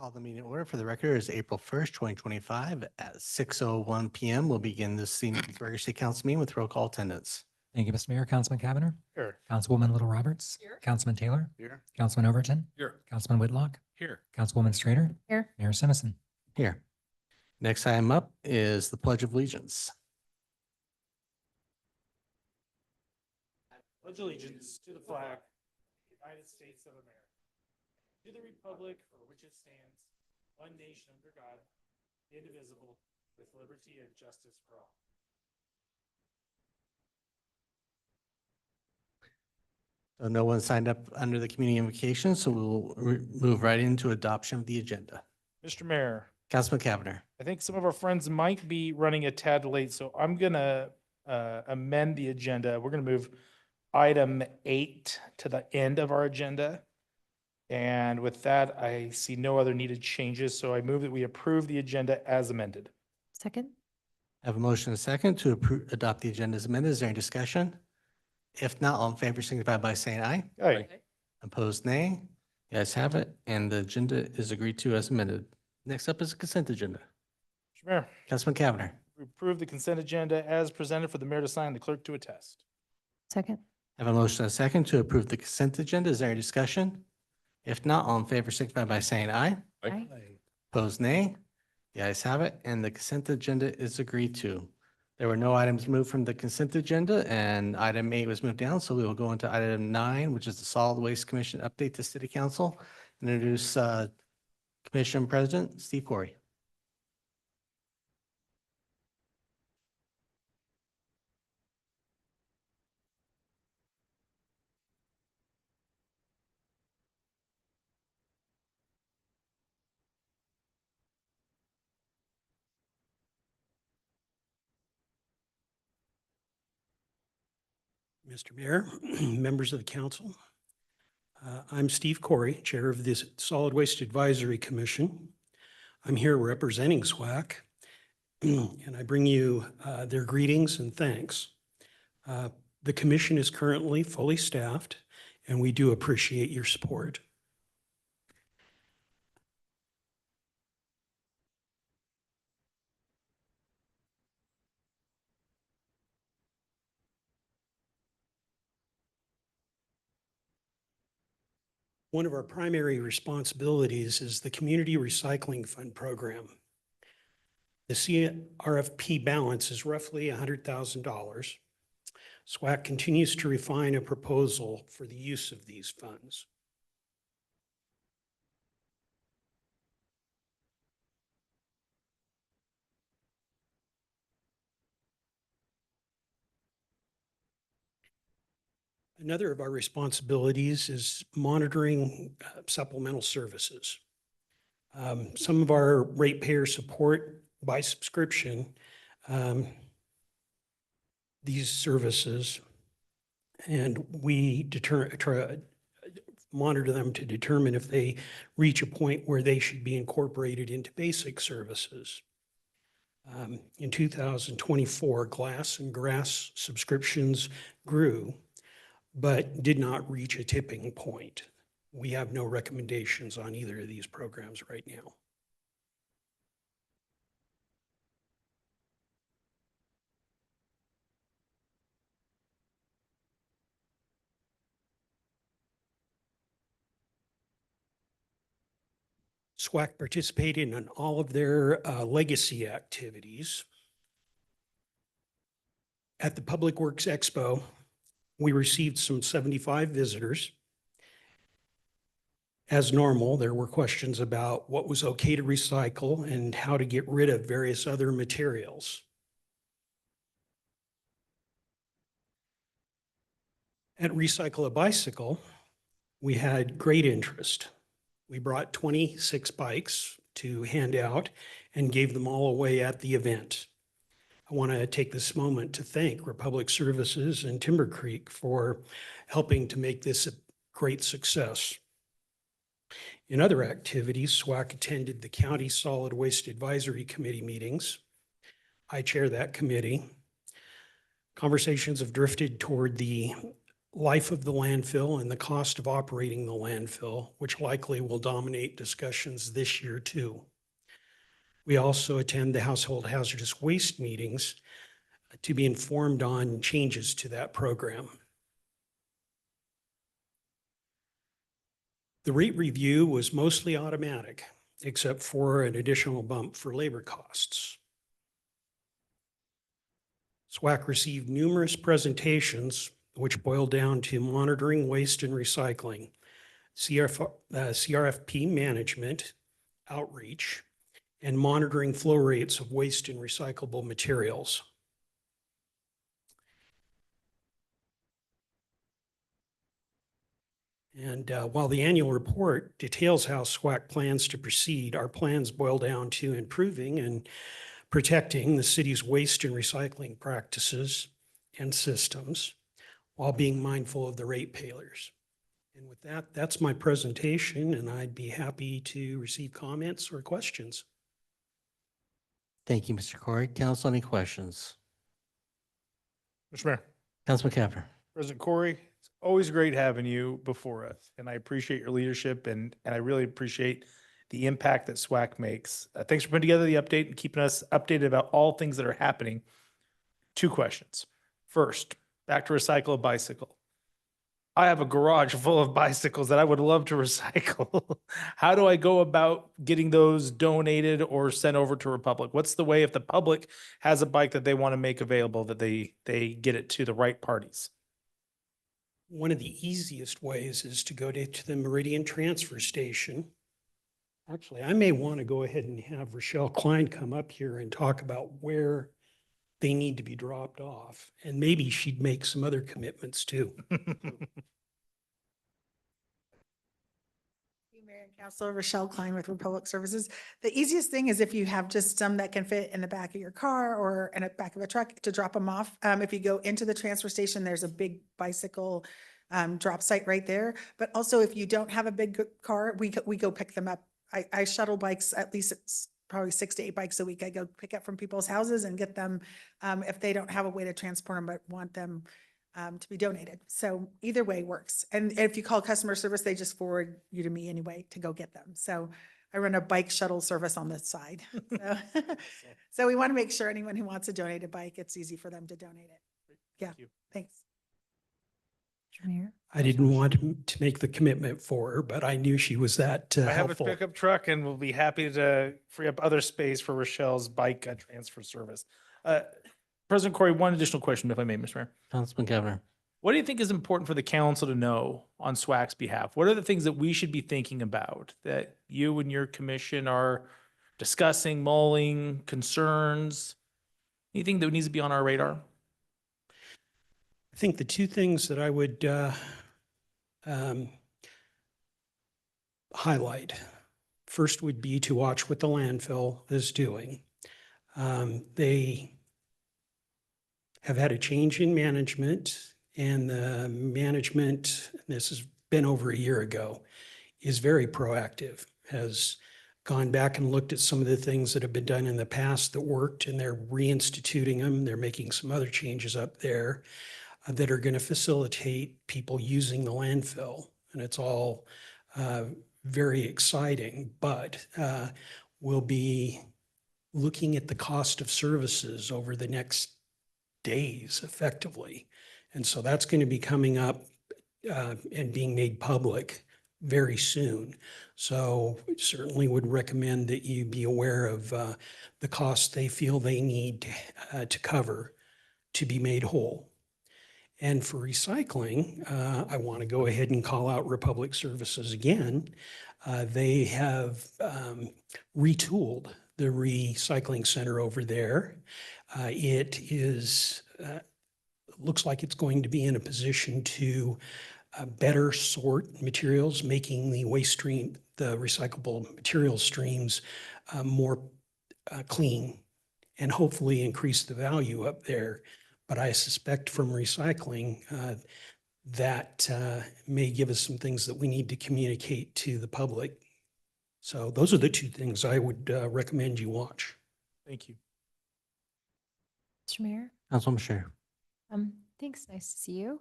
Call the meeting order for the record is April 1st, 2025 at 6:01 PM. We'll begin this regular city council meeting with roll call attendance. Thank you, Mr. Mayor. Councilman Cavanagh. Here. Councilwoman Little Roberts. Here. Councilman Taylor. Here. Councilman Overton. Here. Councilman Whitlock. Here. Councilwoman Strader. Here. Mayor Simison. Here. Next item up is the Pledge of Allegiance. Pledge allegiance to the flag of the United States of America, to the republic for which it stands, one nation under God, indivisible, with liberty and justice for all. So no one signed up under the community invocation, so we'll move right into adoption of the agenda. Mr. Mayor, Councilman Cavanagh. I think some of our friends might be running a tad late, so I'm gonna amend the agenda. We're gonna move item 8 to the end of our agenda. And with that, I see no other needed changes, so I move that we approve the agenda as amended. Second? I have a motion and a second to adopt the agenda as amended. Is there any discussion? If not, all in favor signify by saying aye. Aye. Opposed, nay. You guys have it, and the agenda is agreed to as amended. Next up is the consent agenda. Mr. Mayor, Councilman Cavanagh. we approve the consent agenda as presented for the mayor to sign, the clerk to attest. Second? I have a motion and a second to approve the consent agenda. Is there any discussion? If not, all in favor signify by saying aye. Aye. Opposed, nay. The ayes have it, and the consent agenda is agreed to. There were no items moved from the consent agenda, and item 8 was moved down, so we will go into item 9, which is the Solid Waste Commission update to City Council. Introduce Commission President Steve Corey. Mr. Mayor, members of the council. I'm Steve Corey, Chair of the Solid Waste Advisory Commission. I'm here representing SWAC, and I bring you their greetings and thanks. The commission is currently fully staffed, and we do appreciate your support. One of our primary responsibilities is the Community Recycling Fund program. The CRFP balance is roughly $100,000. SWAC continues to refine a proposal for the use of these funds. Another of our responsibilities is monitoring supplemental services. Some of our ratepayer support by subscription these services, and we monitor them to determine if they reach a point where they should be incorporated into basic services. In 2024, glass and grass subscriptions grew, but did not reach a tipping point. We have no recommendations on either of these programs right now. SWAC participated in all of their legacy activities. At the Public Works Expo, we received some 75 visitors. As normal, there were questions about what was okay to recycle and how to get rid of various other materials. At Recycle a Bicycle, we had great interest. We brought 26 bikes to hand out and gave them all away at the event. I want to take this moment to thank Republic Services and Timber Creek for helping to make this a great success. In other activities, SWAC attended the County Solid Waste Advisory Committee meetings. I chair that committee. Conversations have drifted toward the life of the landfill and the cost of operating the landfill, which likely will dominate discussions this year too. We also attend the household hazardous waste meetings to be informed on changes to that program. The rate review was mostly automatic, except for an additional bump for labor costs. SWAC received numerous presentations, which boiled down to monitoring waste and recycling, CRFP management, outreach, and monitoring flow rates of waste and recyclable materials. And while the annual report details how SWAC plans to proceed, our plans boil down to improving and protecting the city's waste and recycling practices and systems while being mindful of the ratepayers. And with that, that's my presentation, and I'd be happy to receive comments or questions. Thank you, Mr. Corey. Council, any questions? Mr. Mayor. Councilman Capper. President Corey, it's always great having you before us, and I appreciate your leadership, and I really appreciate the impact that SWAC makes. Thanks for putting together the update and keeping us updated about all things that are happening. 2 questions. First, back to recycle a bicycle. I have a garage full of bicycles that I would love to recycle. How do I go about getting those donated or sent over to Republic? What's the way if the public has a bike that they want to make available that they get it to the right parties? One of the easiest ways is to go to the Meridian transfer station. Actually, I may want to go ahead and have Rochelle Klein come up here and talk about where they need to be dropped off. And maybe she'd make some other commitments too. Mayor and Council, Rochelle Klein with Republic Services. The easiest thing is if you have just some that can fit in the back of your car or in the back of a truck to drop them off. If you go into the transfer station, there's a big bicycle drop site right there. But also if you don't have a big car, we go pick them up. I shuttle bikes, at least it's probably 6 to 8 bikes a week. I go pick up from people's houses and get them if they don't have a way to transport them, but want them to be donated. So either way works. And if you call customer service, they just forward you to me anyway to go get them. So I run a bike shuttle service on this side. So we want to make sure anyone who wants to donate a bike, it's easy for them to donate it. Yeah, Thank you. thanks. Mayor. I didn't want to make the commitment for her, but I knew she was that I have a helpful. pickup truck and we'll be happy to free up other space for Rochelle's bike transfer service. President Corey, one additional question, if I may, Mr. Mayor. Councilman Capper. What do you think is important for the council to know on SWAC's behalf? What are the things that we should be thinking about that you and your commission are discussing, mulling, concerns? Anything that needs to be on our radar? I think the 2 things that I would highlight, first would be to watch what the landfill is doing. They have had a change in management, and the management, this has been over a year ago, is very proactive, has gone back and looked at some of the things that have been done in the past that worked, and they're reinstituting them. They're making some other changes up there that are going to facilitate people using the landfill. And it's all very exciting, but we'll be looking at the cost of services over the next days effectively. And so that's going to be coming up and being made public very soon. So certainly would recommend that you be aware of the costs they feel they need to cover to be made whole. And for recycling, I want to go ahead and call out Republic Services again. They have retooled the recycling center over there. It is looks like it's going to be in a position to better sort materials, making the waste stream, the recyclable material streams more clean, and hopefully increase the value up there. But I suspect from recycling that may give us some things that we need to communicate to the public. So those are the 2 things I would recommend you watch. Thank you. Mr. Mayor, Councilwoman Scher. thanks. Nice to see you.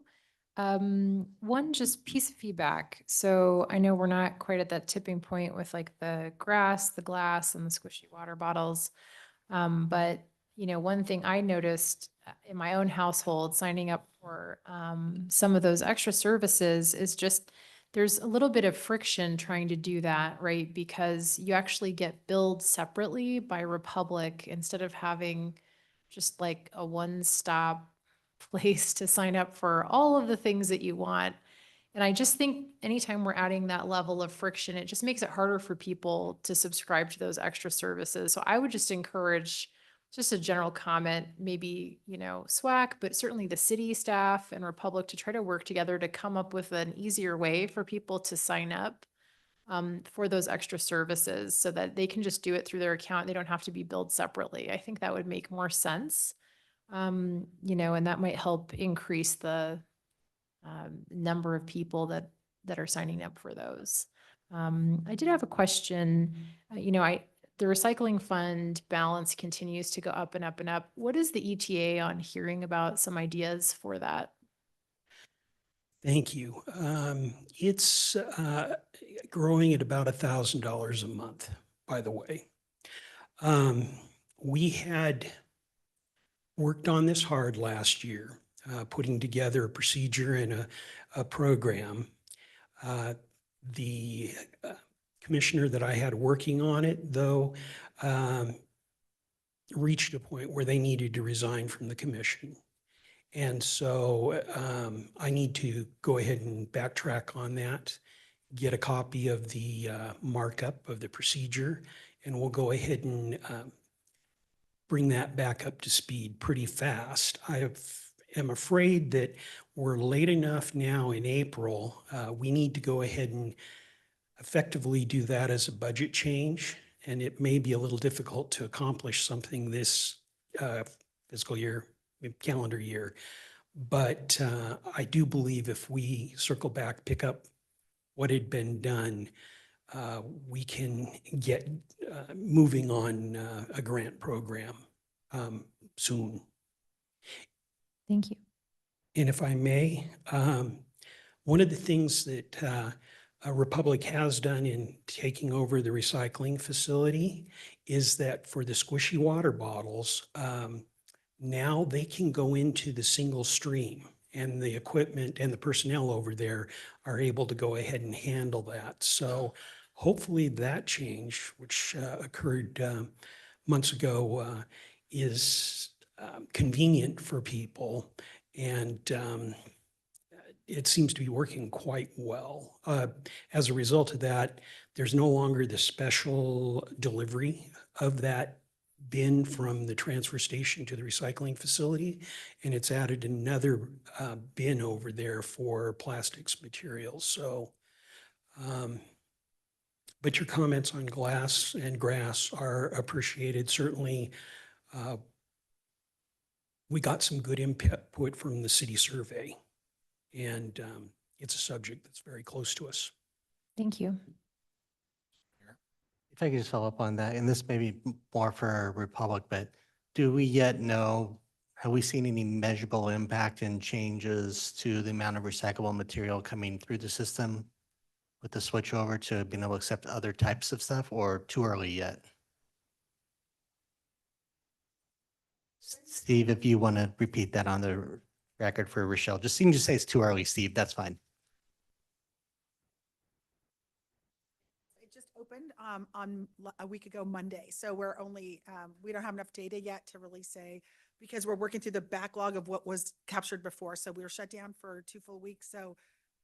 One just piece of feedback. So I know we're not quite at that tipping point with like the grass, the glass, and the squishy water bottles. But you know, one thing I noticed in my own household, signing up for some of those extra services is just there's a little bit of friction trying to do that, right? Because you actually get billed separately by Republic instead of having just like a one-stop place to sign up for all of the things that you want. And I just think anytime we're adding that level of friction, it just makes it harder for people to subscribe to those extra services. So I would just encourage just a general comment, maybe, you know, SWAC, but certainly the city staff and Republic to try to work together to come up with an easier way for people to sign up for those extra services so that they can just do it through their account. They don't have to be billed separately. I think that would make more sense. You know, and that might help increase the number of people that are signing up for those. I did have a question. You know, the recycling fund balance continues to go up and up and up. What is the ETA on hearing about some ideas for that? Thank you. It's growing at about $1,000 a month, by the way. We had worked on this hard last year, putting together a procedure and a program. The commissioner that I had working on it, though, reached a point where they needed to resign from the commission. And so I need to go ahead and backtrack on that, get a copy of the markup of the procedure, and we'll go ahead and bring that back up to speed pretty fast. am afraid that we're late enough now in April. We need to go ahead and effectively do that as a budget change. And it may be a little difficult to accomplish something this fiscal year, calendar year. But I do believe if we circle back, pick up what had been done, we can get moving on a grant program soon. Thank you. And if I may, one of the things that Republic has done in taking over the recycling facility is that for the squishy water bottles, now they can go into the single stream, and the equipment and the personnel over there are able to go ahead and handle that. So hopefully that change, which occurred months ago, is convenient for people, and it seems to be working quite well. As a result of that, there's no longer the special delivery of that bin from the transfer station to the recycling facility, and it's added another bin over there for plastics materials. So, but your comments on glass and grass are appreciated. Certainly, we got some good input from the city survey, and it's a subject that's very close to us. Thank you. If I could just follow up on that, and this may be more for Republic, but do we yet know, have we seen any measurable impact and changes to the amount of recyclable material coming through the system with the switch over to being able to accept other types of stuff, or too early yet? Steve, if you want to repeat that on the record for Rochelle, just you can just say it's too early, Steve, that's fine. It just opened on a week ago Monday. So we're only, we don't have enough data yet to really say, because we're working through the backlog of what was captured before. So we were shut down for 2 full weeks. So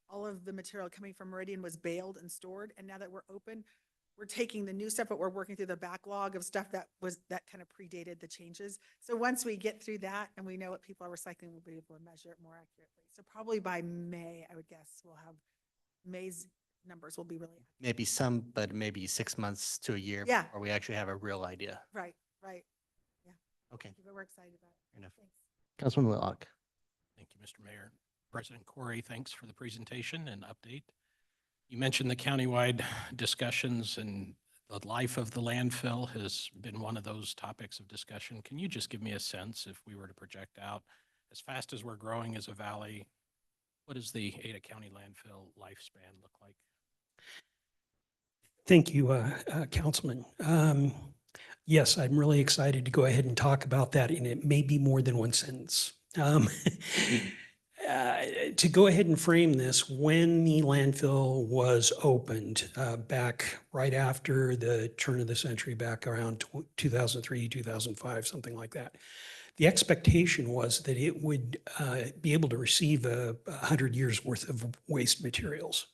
all of the material coming from Meridian was baled and stored. And now that we're open, we're taking the new stuff, but we're working through the backlog of stuff that kind of predated the changes. So once we get through that and we know what people are recycling, we'll be able to measure it more accurately. So probably by May, I would guess we'll have May's numbers will be really accurate. Maybe some, but maybe 6 months to a year. Yeah. Before we actually have a real idea. Right. Okay. But we're excited about it. Fair enough. Thanks. Councilman Whitlock. Thank you, Mr. Mayor. President Corey, thanks for the presentation and update. You mentioned the countywide discussions, and the life of the landfill has been one of those topics of discussion. Can you just give me a sense, if we were to project out, as fast as we're growing as a valley, What does the Ada County landfill lifespan look like? Thank you, Councilman. Yes, I'm really excited to go ahead and talk about that, and it may be more than one sentence. To go ahead and frame this, when the landfill was opened back right after the turn of the century, back around 2003, 2005, something like that, the expectation was that it would be able to receive 100 years worth of waste materials.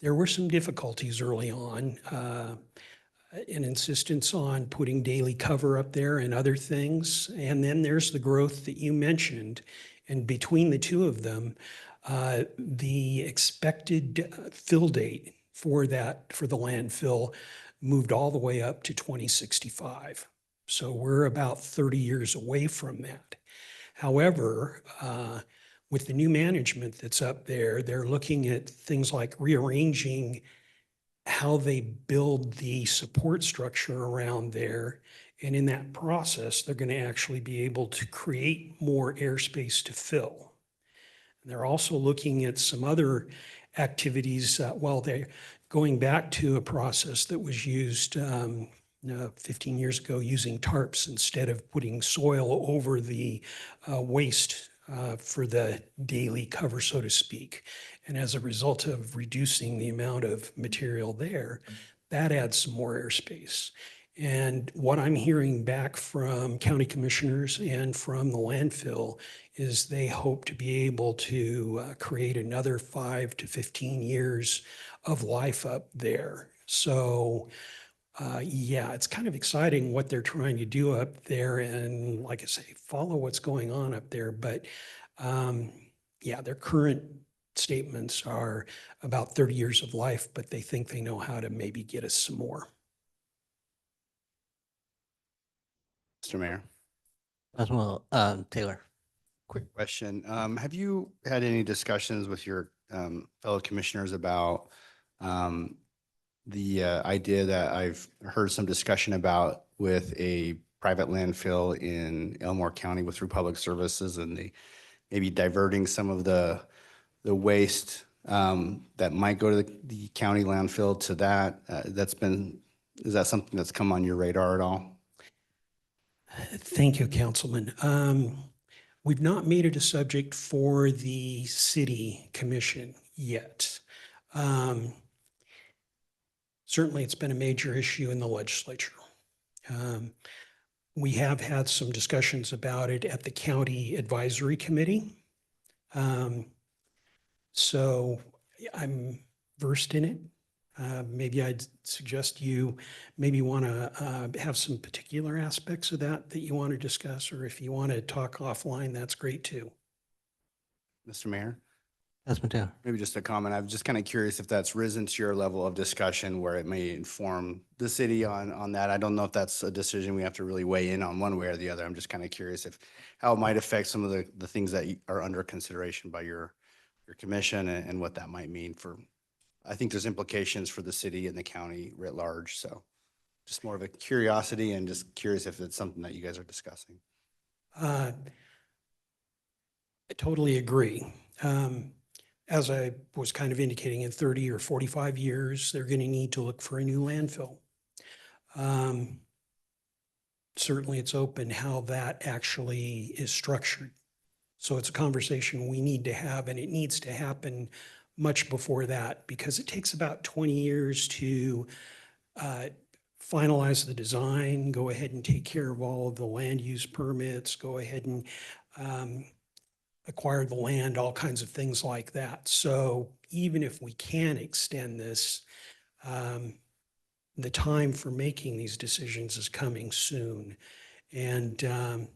There were some difficulties early on, an insistence on putting daily cover up there and other things. And then there's the growth that you mentioned. And between the two of them, the expected fill date for the landfill moved all the way up to 2065. So we're about 30 years away from that. However, with the new management that's up there, they're looking at things like rearranging how they build the support structure around there. And in that process, they're going to actually be able to create more airspace to fill. And they're also looking at some other activities. Well, they're going back to a process that was used 15 years ago, using tarps instead of putting soil over the waste for the daily cover, so to speak. And as a result of reducing the amount of material there, that adds some more airspace. And what I'm hearing back from county commissioners and from the landfill is they hope to be able to create another 5 to 15 years of life up there. So yeah, it's kind of exciting what they're trying to do up there, and like I say, follow what's going on up there. But yeah, their current statements are about 30 years of life, but they think they know how to maybe get us some more. Mr. Mayor, Councilman Taylor. quick question. Have you had any discussions with your fellow commissioners about the idea that I've heard some discussion about with a private landfill in Elmore County with Republic Services, and they maybe diverting some of the waste that might go to the county landfill to that? Is that something that's come on your radar at all? Thank you, Councilman. We've not made it a subject for the city commission yet. Certainly, it's been a major issue in the legislature. We have had some discussions about it at the county advisory committee. So I'm versed in it. Maybe I'd suggest you maybe want to have some particular aspects of that you want to discuss, or if you want to talk offline, that's great too. Mr. Mayor, Councilman Taylor. maybe just a comment. I'm just kind of curious if that's risen to your level of discussion where it may inform the city on that. I don't know if that's a decision we have to really weigh in on one way or the other. I'm just kind of curious how it might affect some of the things that are under consideration by your commission, and what that might mean for, I think there's implications for the city and the county writ large. So just more of a curiosity, and just curious if it's something that you guys are discussing. I totally agree. As I was kind of indicating, in 30 or 45 years, they're going to need to look for a new landfill. Certainly, it's open how that actually is structured. So it's a conversation we need to have, and it needs to happen much before that, because it takes about 20 years to finalize the design, go ahead and take care of all of the land use permits, go ahead and acquire the land, all kinds of things like that. So even if we can extend this, the time for making these decisions is coming soon. And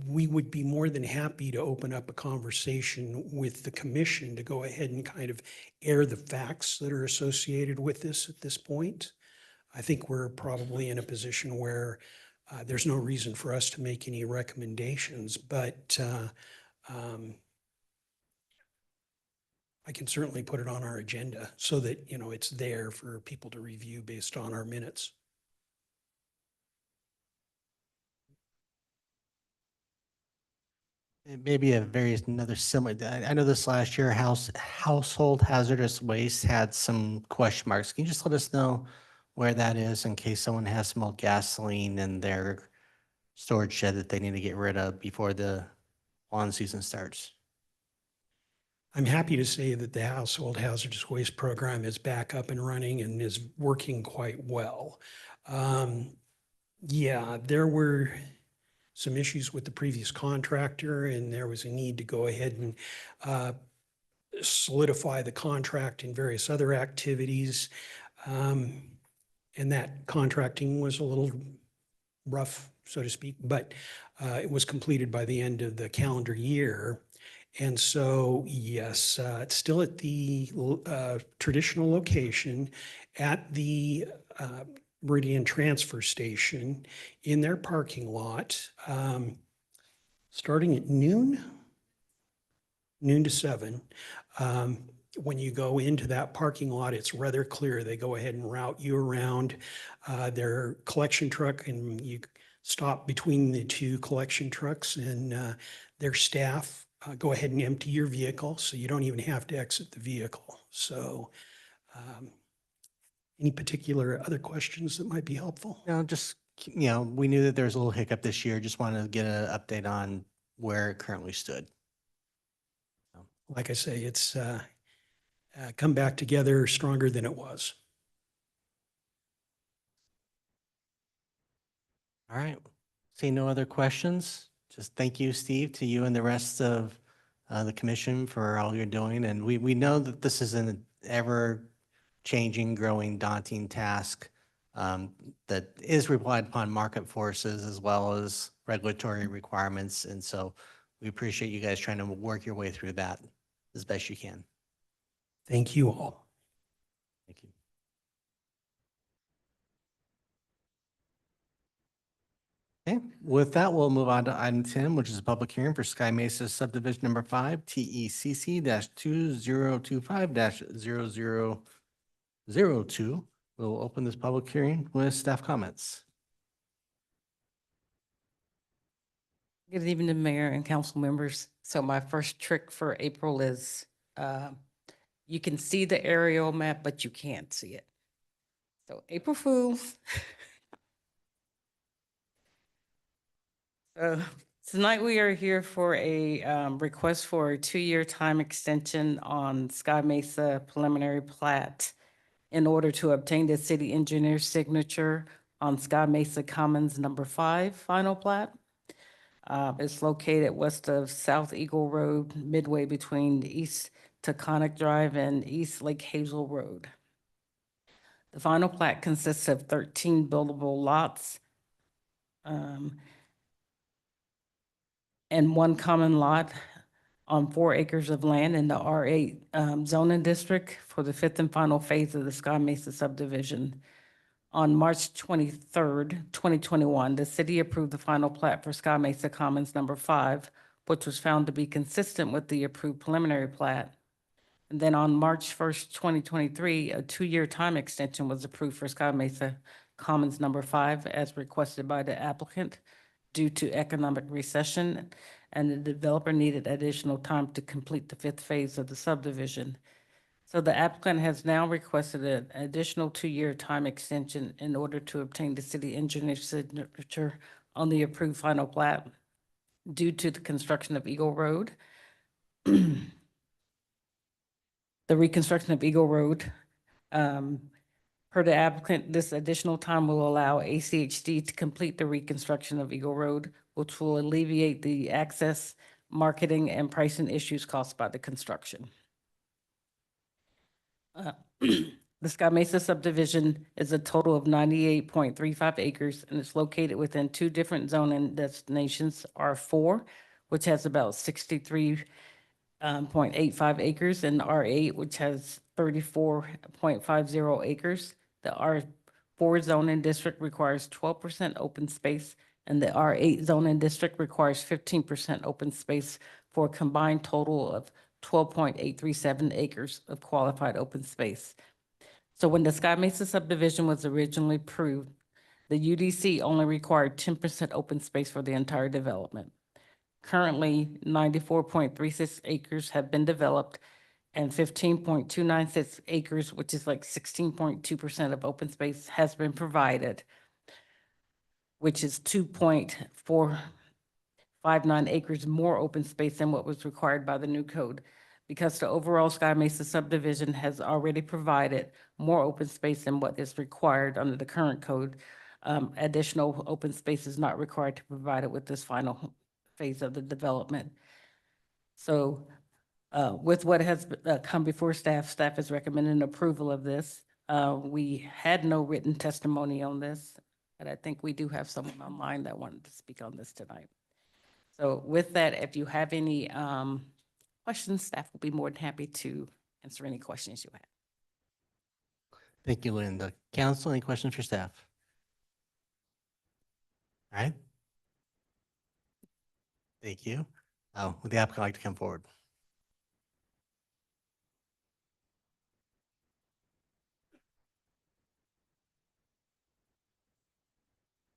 we would be more than happy to open up a conversation with the commission to go ahead and kind of air the facts that are associated with this at this point. I think we're probably in a position where there's no reason for us to make any recommendations, but I can certainly put it on our agenda so that, it's there for people to review based on our minutes. Maybe a very another similar, I know this last year, household hazardous waste had some question marks. Can you just let us know where that is in case someone has some old gasoline in their storage shed that they need to get rid of before the lawn season starts? I'm happy to say that the household hazardous waste program is back up and running and is working quite well. Yeah, there were some issues with the previous contractor, and there was a need to go ahead and solidify the contract in various other activities. And that contracting was a little rough, so to speak, but it was completed by the end of the calendar year. And so, yes, it's still at the traditional location at the Meridian transfer station in their parking lot, starting at noon to 7. When you go into that parking lot, it's rather clear. They go ahead and route you around their collection truck, and you stop between the two collection trucks, and their staff go ahead and empty your vehicle, so you don't even have to exit the vehicle. So any particular other questions that might be helpful? No, just, we knew that there was a little hiccup this year. Just wanted to get an update on where it currently stood. Like I say, it's come back together stronger than it was. All right. See no other questions. Just thank you, Steve, to you and the rest of the commission for all you're doing. And we know that this is an ever changing, growing, daunting task that is relied upon market forces as well as regulatory requirements. And so we appreciate you guys trying to work your way through that as best you can. Thank you all. Thank you. Okay, with that, we'll move on to item 10, which is a public hearing for Sky Mesa subdivision number 5, TECC-2025-0002. We'll open this public hearing with staff comments. Good evening, Mayor and council members. So my first trick for April is you can see the aerial map, but you can't see it. So April Fools. Tonight we are here for a request for a 2-year time extension on Sky Mesa preliminary plat in order to obtain the city engineer's signature on Sky Mesa Commons number 5 final plat. It's located west of South Eagle Road, midway between East Taconic Drive and East Lake Hazel Road. The final plat consists of 13 buildable lots and 1 common lot on 4 acres of land in the R8 zoning district for the 5th and final phase of the Sky Mesa subdivision. On March 23rd, 2021, the city approved the final plat for Sky Mesa Commons number 5, which was found to be consistent with the approved preliminary plat. And then on March 1st, 2023, a 2-year time extension was approved for Sky Mesa Commons number 5 as requested by the applicant due to economic recession, and the developer needed additional time to complete the 5th phase of the subdivision. So the applicant has now requested an additional 2-year time extension in order to obtain the city engineer's signature on the approved final plat due to the construction of Eagle Road. The reconstruction of Eagle Road, per the applicant, this additional time will allow ACHD to complete the reconstruction of Eagle Road, which will alleviate the access, marketing, and pricing issues caused by the construction. The Sky Mesa subdivision is a total of 98.35 acres, and it's located within 2 different zoning designations, R4, which has about 63.85 acres, and R8, which has 34.50 acres. The R4 zoning district requires 12% open space, and the R8 zoning district requires 15% open space for a combined total of 12.837 acres of qualified open space. So when the Sky Mesa subdivision was originally approved, the UDC only required 10% open space for the entire development. Currently, 94.36 acres have been developed and 15.296 acres, which is like 16.2% of open space, has been provided, which is 2.459 acres more open space than what was required by the new code. Because the overall Sky Mesa subdivision has already provided more open space than what is required under the current code, additional open space is not required to provide it with this final phase of the development. So with what has come before staff, staff is recommending approval of this. We had no written testimony on this, but I think we do have someone online that wanted to speak on this tonight. So with that, if you have any questions, staff will be more than happy to answer any questions you have. Thank you, Linda. Council, any questions for staff? All right. Thank you. Would the applicant like to come forward?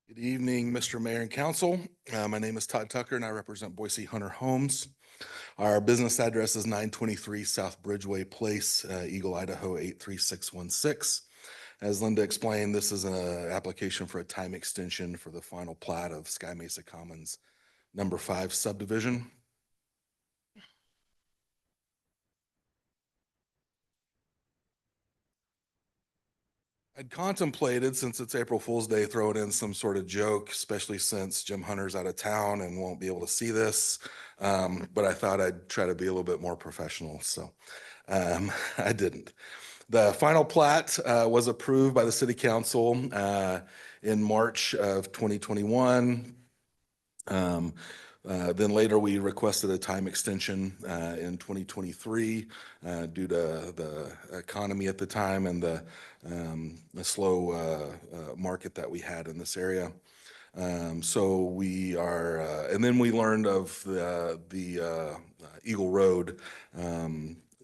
Good evening, Mr. Mayor and Council. My name is Todd Tucker and I represent Boise Hunter Homes. Our business address is 923 South Bridgeway Place, Eagle, Idaho 83616. As Linda explained, this is an application for a time extension for the final plat of Sky Mesa Commons number 5 subdivision. I'd contemplated, since it's April Fool's Day, throwing in some sort of joke, especially since Jim Hunter's out of town and won't be able to see this. But I thought I'd try to be a little bit more professional, so I didn't. The final plat was approved by the City Council in March of 2021. Then later we requested a time extension in 2023 due to the economy at the time and the slow market that we had in this area. So we are, and then we learned of the Eagle Road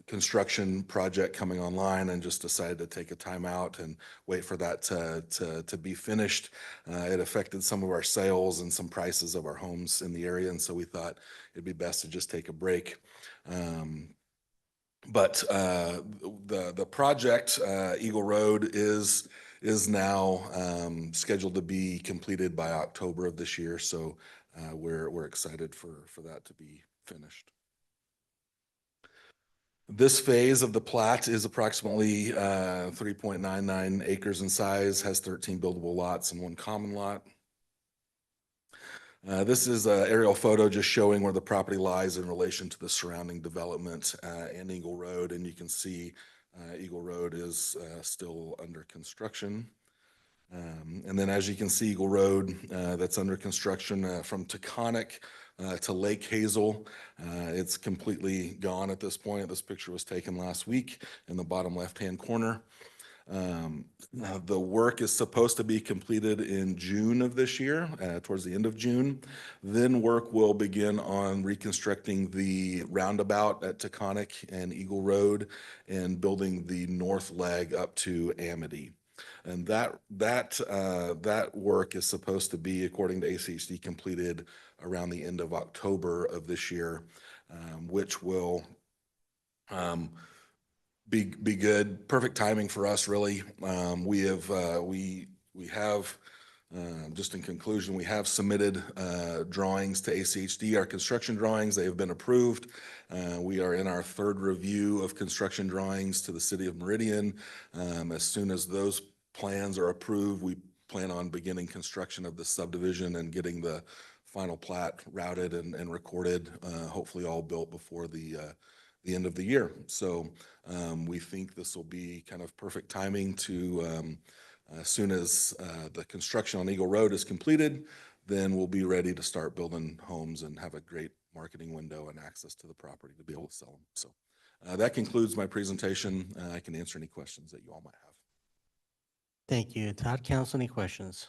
construction project coming online and just decided to take a time out and wait for that to be finished. It affected some of our sales and some prices of our homes in the area, and so we thought it'd be best to just take a break. But the project, Eagle Road, is now scheduled to be completed by October of this year, so we're excited for that to be finished. This phase of the plat is approximately 3.99 acres in size, has 13 buildable lots and 1 common lot. This is an aerial photo just showing where the property lies in relation to the surrounding development and Eagle Road, and you can see Eagle Road is still under construction. And then as you can see, Eagle Road that's under construction from Taconic to Lake Hazel. It's completely gone at this point. This picture was taken last week in the bottom left-hand corner. The work is supposed to be completed in June of this year, towards the end of June. Then work will begin on reconstructing the roundabout at Taconic and Eagle Road and building the north leg up to Amity. And that work is supposed to be, according to ACHD, completed around the end of October of this year, which will be good. Perfect timing for us, really. We have just in conclusion, we have submitted drawings to ACHD, our construction drawings. They have been approved. We are in our 3rd review of construction drawings to the City of Meridian. As soon as those plans are approved, we plan on beginning construction of the subdivision and getting the final plat routed and recorded, hopefully all built before the end of the year. So we think this will be kind of perfect timing to, as soon as the construction on Eagle Road is completed, then we'll be ready to start building homes and have a great marketing window and access to the property to be able to sell them. So that concludes my presentation. I can answer any questions that you all might have. Thank you. Todd, council, any questions?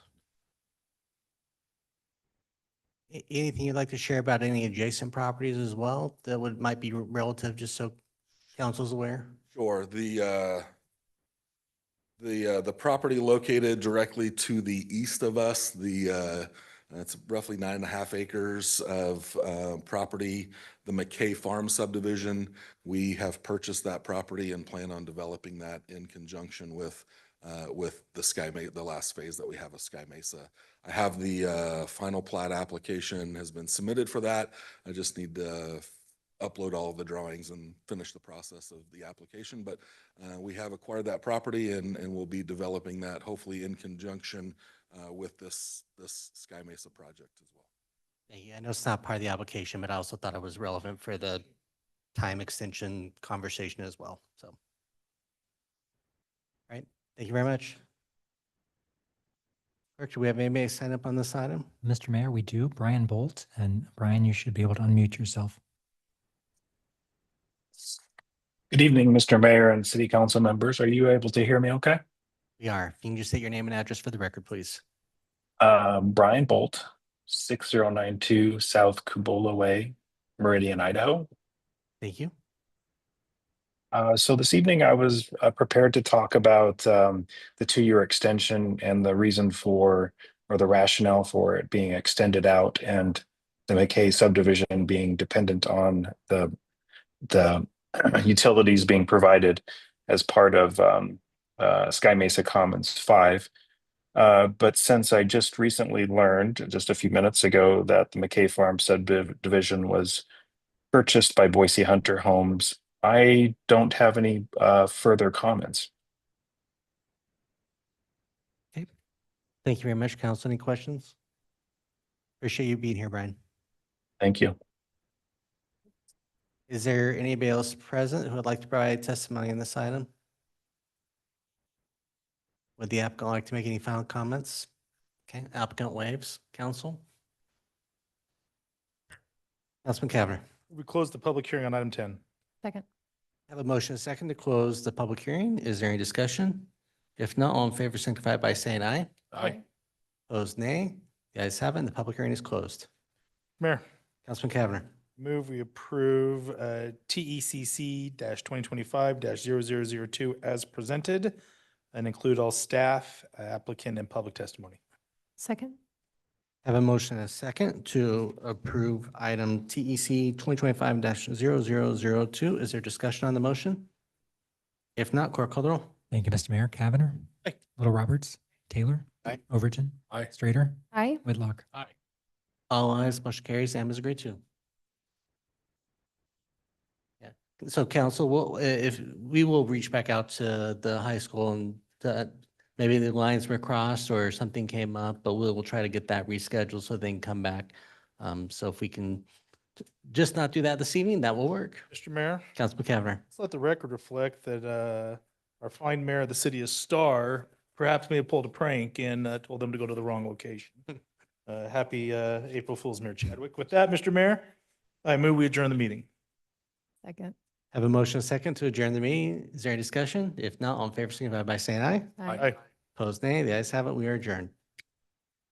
Anything you'd like to share about any adjacent properties as well that might be relative, just so council's aware? Sure. The property located directly to the east of us, the It's roughly 9.5 acres of property. The McKay Farm subdivision, we have purchased that property and plan on developing that in conjunction with the last phase that we have of Sky Mesa. I have the final plat application has been submitted for that. I just need to upload all of the drawings and finish the process of the application. But we have acquired that property and we'll be developing that hopefully in conjunction with this Sky Mesa project as well. Yeah, I know it's not part of the application, but I also thought it was relevant for the time extension conversation as well, so. All right, thank you very much. Clerk, do we have anybody sign up on this item? Mr. Mayor, we do. Brian Bolt. And Brian, you should be able to unmute yourself. Good evening, Mr. Mayor and City Council members. Are you able to hear me okay? We are. If you can just state your name and address for the record, please. Brian Bolt, 6092 South Kubola Way, Meridian, Idaho. Thank you. So this evening I was prepared to talk about the 2-year extension and the reason for, or the rationale for it being extended out, and the McKay subdivision being dependent on the utilities being provided as part of Sky Mesa Commons 5. But since I just recently learned, just a few minutes ago, that the McKay Farm subdivision was purchased by Boise Hunter Homes, I don't have any further comments. Okay. Thank you very much, Council. Any questions? Appreciate you being here, Brian. Thank you. Is there anybody else present who would like to provide testimony on this item? Would the applicant like to make any final comments? Okay, applicant waives. Council? Councilman Cavanagh. We close the public hearing on item 10. Second. I have a motion and a second to close the public hearing. Is there any discussion? If not, all in favor signify by saying aye. Aye. Opposed, nay. The ayes have it, and the public hearing is closed. Mayor, Councilman Cavanagh. move we approve TECC-2025-0002 as presented and include all staff, applicant, and public testimony. Second. I have a motion and a second to approve item TEC 2025-0002. Is there discussion on the motion? If not, clerk call the roll. Thank you, Mr. Mayor. Cavanagh. Aye. Little Roberts. Taylor. Aye. Overton. Aye. Strader. Aye. Whitlock. Aye. All ayes, motion carries, and is agreed to. Yeah, so council, we will reach back out to the high school and maybe the lines were crossed or something came up, but we'll try to get that rescheduled so they can come back. So if we can just not do that this evening, that will work. Mr. Mayor, Councilman Cavanagh. let's let the record reflect that our fine mayor of the city of Star perhaps may have pulled a prank and told them to go to the wrong location. Happy April Fool's, Mayor Chadwick. With that, Mr. Mayor, I move we adjourn the meeting. Second. Have a motion and a second to adjourn the meeting. Is there any discussion? If not, all in favor, signify by saying aye. Aye. Opposed, nay. The ayes have it. We are adjourned.